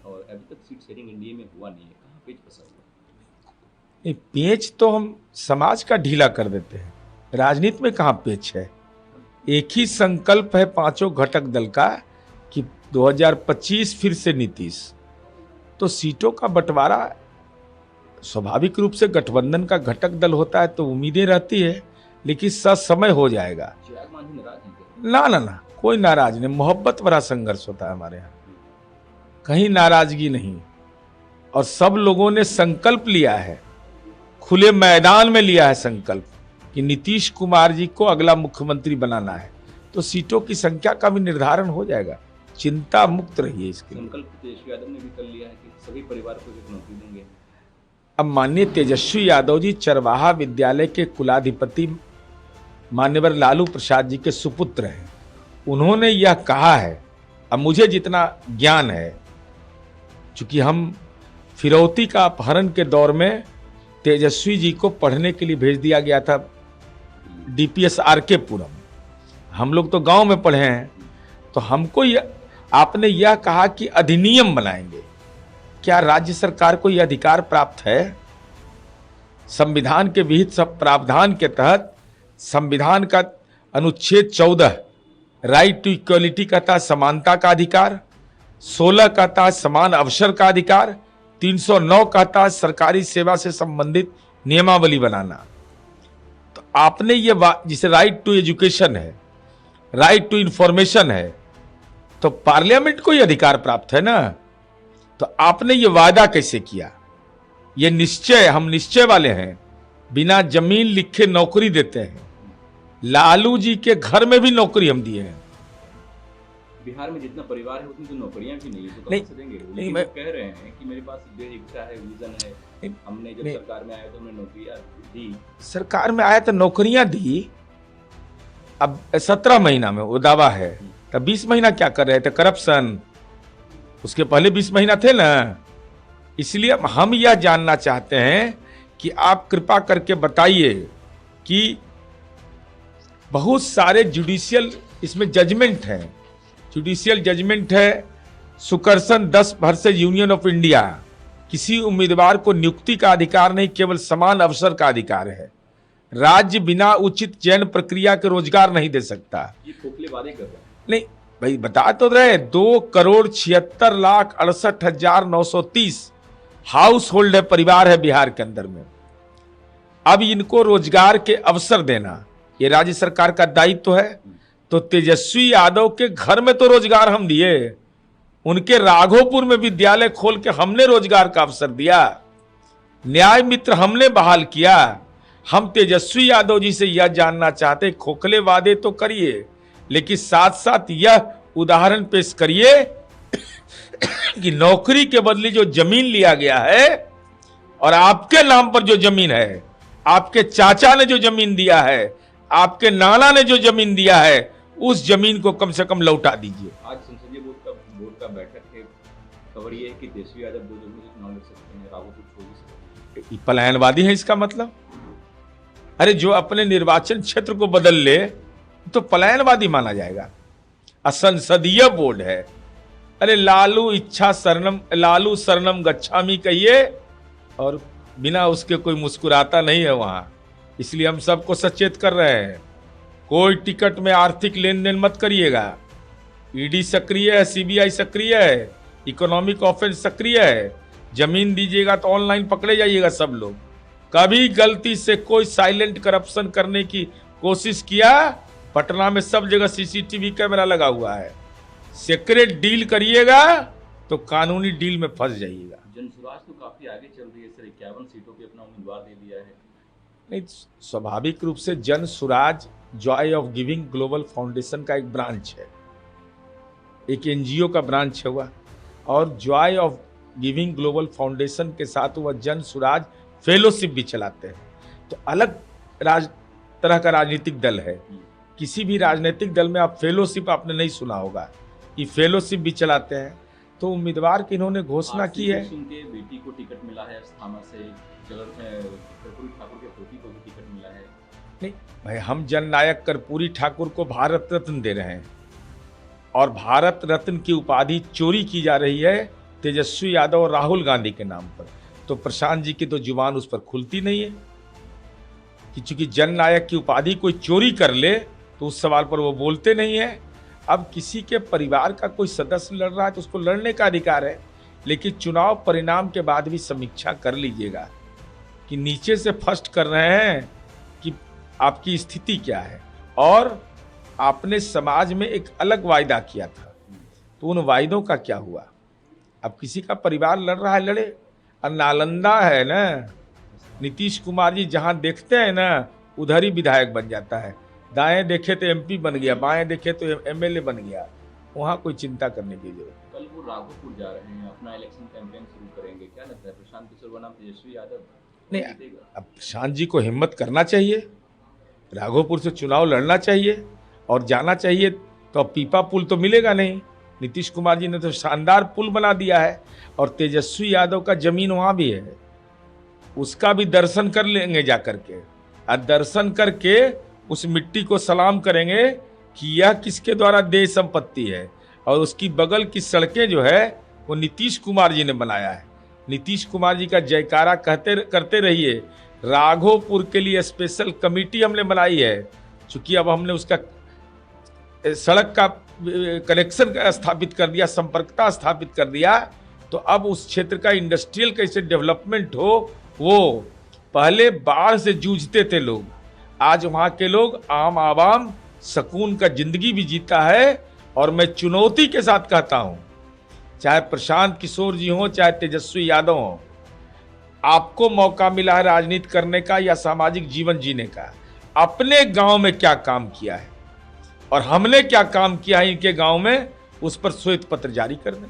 और अभी तक सीट शेयरिंग एनडीए में हुआ नहीं है, कहाँ पेच फंसा हुआ है? नहीं, पेच तो हम समाज का ढीला कर देते हैं, राजनीति में कहाँ पेच है। एक ही संकल्प है पांचों घटक दल का कि 2025 फिर से नीतीश, तो सीटों का बंटवारा स्वाभाविक रूप से गठबंधन का घटक दल होता है तो उम्मीदें रहती है, लेकिन समय हो जाएगा। चिराग गांधी नाराज हैं क्या? ना ना ना, कोई नाराज नहीं, मोहब्बत भरा संघर्ष होता है हमारे यहाँ, कहीं नाराजगी नहीं। और सब लोगों ने संकल्प लिया है, खुले मैदान में लिया है संकल्प कि नीतीश कुमार जी को अगला मुख्यमंत्री बनाना है, तो सीटों की संख्या का भी निर्धारण हो जाएगा, चिंता मुक्त रहिए इसके लिए। संकल्प तेजस्वी यादव ने भी कर लिया है कि सभी परिवार को एक नौकरी देंगे। अब माननीय तेजस्वी यादव जी चरवाहा विद्यालय के कुलाधिपति मान्यवर लालू प्रसाद जी के सुपुत्र हैं, उन्होंने यह कहा है। अब मुझे जितना ज्ञान है, चूंकि हम फिरौती का अपहरण के दौर में तेजस्वी जी को पढ़ने के लिए भेज दिया गया था डीपीएस आरके पुरम, हम लोग तो गांव में पढ़े हैं, तो हमको आपने यह कहा कि अधिनियम बनाएंगे। क्या राज्य सरकार को यह अधिकार प्राप्त है? संविधान के विहित सब प्रावधान के तहत संविधान का अनुच्छेद 14 राइट टू इक्वलिटी कहता है समानता का अधिकार, 16 कहता है समान अवसर का अधिकार, 309 कहता है सरकारी सेवा से संबंधित नियमावली बनाना। तो आपने ये जिसे राइट टू एजुकेशन है, राइट टू इंफॉर्मेशन है, तो पार्लियामेंट को ये अधिकार प्राप्त है ना। तो आपने ये वादा कैसे किया? ये निश्चय, हम निश्चय वाले हैं, बिना जमीन लिखे नौकरी देते हैं। लालू जी के घर में भी नौकरी हम दिए हैं। बिहार में जितना परिवार है उतनी तो नौकरियां भी नहीं है, तो नहीं, कहां से देंगे? नहीं, लेकिन मैं वो कह रहे हैं कि मेरे पास जो इच्छा है, विजन है, हमने जब सरकार में आया तो हमने नौकरियां दी। सरकार में आया तो नौकरियां दी। अब 17 महीना में वो दावा है, तब 20 महीना क्या कर रहे थे? करप्शन। उसके पहले 20 महीना थे ना। इसलिए हम यह जानना चाहते हैं कि आप कृपा करके बताइए कि बहुत सारे जुडिशियल इसमें जजमेंट हैं, जुडिशियल जजमेंट है। सुकर्सन 10 वर्सेस यूनियन ऑफ इंडिया, किसी उम्मीदवार को नियुक्ति का अधिकार नहीं, केवल समान अवसर का अधिकार है। राज्य बिना उचित चयन प्रक्रिया के रोजगार नहीं दे सकता। ये खोखले वादे कर रहे हैं। नहीं भाई, बता तो रहे, 2,76,68,930 हाउस होल्ड है, परिवार है बिहार के अंदर में। अब इनको रोजगार के अवसर देना ये राज्य सरकार का दायित्व है। तो तेजस्वी यादव के घर में तो रोजगार हम दिए, उनके राघोपुर में विद्यालय खोल के हमने रोजगार का अवसर दिया, न्याय मित्र हमने बहाल किया। हम तेजस्वी यादव जी से यह जानना चाहते, खोखले वादे तो करिए, लेकिन साथ साथ यह उदाहरण पेश करिए कि नौकरी के बदले जो जमीन लिया गया है और आपके नाम पर जो जमीन है, आपके चाचा ने जो जमीन दिया है, आपके नाना ने जो जमीन दिया है, उस जमीन को कम से कम लौटा दीजिए। आज संसदीय बोर्ड का बैठक है, खबर ये है कि तेजस्वी यादव 2 जगहों से चुनाव लड़ सकते हैं, राघोपुर छोड़ भी सकते हैं। पलायनवादी है इसका मतलब? अरे जो अपने निर्वाचन क्षेत्र को बदल ले तो पलायनवादी माना जाएगा? असंसदीय बोर्ड है। अरे लालू शरणम गच्छामी कहिए, और बिना उसके कोई मुस्कुराता नहीं है वहां। इसलिए हम सबको सचेत कर रहे हैं, कोई टिकट में आर्थिक लेन देन मत करिएगा। ईडी सक्रिय है, सीबीआई सक्रिय है, इकोनॉमिक ऑफेंस सक्रिय है। जमीन दीजिएगा तो ऑनलाइन पकड़े जाइएगा सब लोग। कभी गलती से कोई साइलेंट करप्शन करने की कोशिश किया, पटना में सब जगह सीसीटीवी कैमरा लगा हुआ है। सीक्रेट डील करिएगा तो कानूनी डील में फंस जाइएगा। जनसुराज तो काफी आगे चल रही है सर, 51 सीटों पे अपना उम्मीदवार दे दिया है। नहीं, स्वाभाविक रूप से Jan Suraaj joy of giving global foundation का एक ब्रांच है, एक एनजीओ का ब्रांच है वह, और Joy of giving global foundation के साथ वह जन सुराज फेलोशिप भी चलाते हैं। तो अलग तरह का राजनीतिक दल है। किसी भी राजनीतिक दल में आप फेलोशिप आपने नहीं सुना होगा, ये फेलोशिप भी चलाते हैं। तो उम्मीदवार की इन्होंने घोषणा की है। उनके बेटी को टिकट मिला है अस्थाना से, कर्पूरी ठाकुर के पोती को भी टिकट मिला है। नहीं भाई, हम जननायक कर्पूरी ठाकुर को भारत रत्न दे रहे हैं, और भारत रत्न की उपाधि चोरी की जा रही है तेजस्वी यादव और राहुल गांधी के नाम पर, तो प्रशांत जी की तो जुबान उस पर खुलती नहीं है कि चूंकि जननायक की उपाधि कोई चोरी कर ले तो उस सवाल पर वो बोलते नहीं है। अब किसी के परिवार का कोई सदस्य लड़ रहा है तो उसको लड़ने का अधिकार है, लेकिन चुनाव परिणाम के बाद भी समीक्षा कर लीजिएगा कि नीचे से फर्स्ट कर रहे हैं कि आपकी स्थिति क्या है। और आपने समाज में एक अलग वायदा किया था, तो उन वायदों का क्या हुआ? अब किसी का परिवार लड़ रहा है, लड़े। और नालंदा है ना, नीतीश कुमार जी जहां देखते हैं ना उधर ही विधायक बन जाता है। दाएं देखे तो एमपी बन गया, बाएं देखे तो एमएलए बन गया। वहां कोई चिंता करने की जरूरत। कल वो राघोपुर जा रहे हैं, अपना इलेक्शन कैंपेन शुरू करेंगे, क्या लगता है प्रशांत किशोर बनाम तेजस्वी यादव नहीं, अब प्रशांत जी को हिम्मत करना चाहिए, राघोपुर से चुनाव लड़ना चाहिए और जाना चाहिए। तो अब पीपा पुल तो मिलेगा नहीं, नीतीश कुमार जी ने तो शानदार पुल बना दिया है और तेजस्वी यादव का जमीन वहां भी है, उसका भी दर्शन कर लेंगे जा करके। और दर्शन करके उस मिट्टी को सलाम करेंगे कि यह किसके द्वारा देय संपत्ति है, और उसकी बगल की सड़कें जो है वो नीतीश कुमार जी ने बनाया है। नीतीश कुमार जी का जयकारा करते रहिए। राघोपुर के लिए स्पेशल कमेटी हमने बनाई है, चूंकि अब हमने उसका सड़क का कनेक्शन स्थापित कर दिया, संपर्कता स्थापित कर दिया, तो अब उस क्षेत्र का इंडस्ट्रियल कैसे डेवलपमेंट हो। वो पहले बाढ़ से जूझते थे लोग, आज वहां के लोग आम आवाम सुकून का जिंदगी भी जीता है। और मैं चुनौती के साथ कहता हूं, चाहे प्रशांत किशोर जी हो चाहे तेजस्वी यादव हो, आपको मौका मिला है राजनीति करने का या सामाजिक जीवन जीने का। अपने गांव में क्या काम किया है और हमने क्या काम किया है इनके गांव में, उस पर श्वेत पत्र जारी कर दें।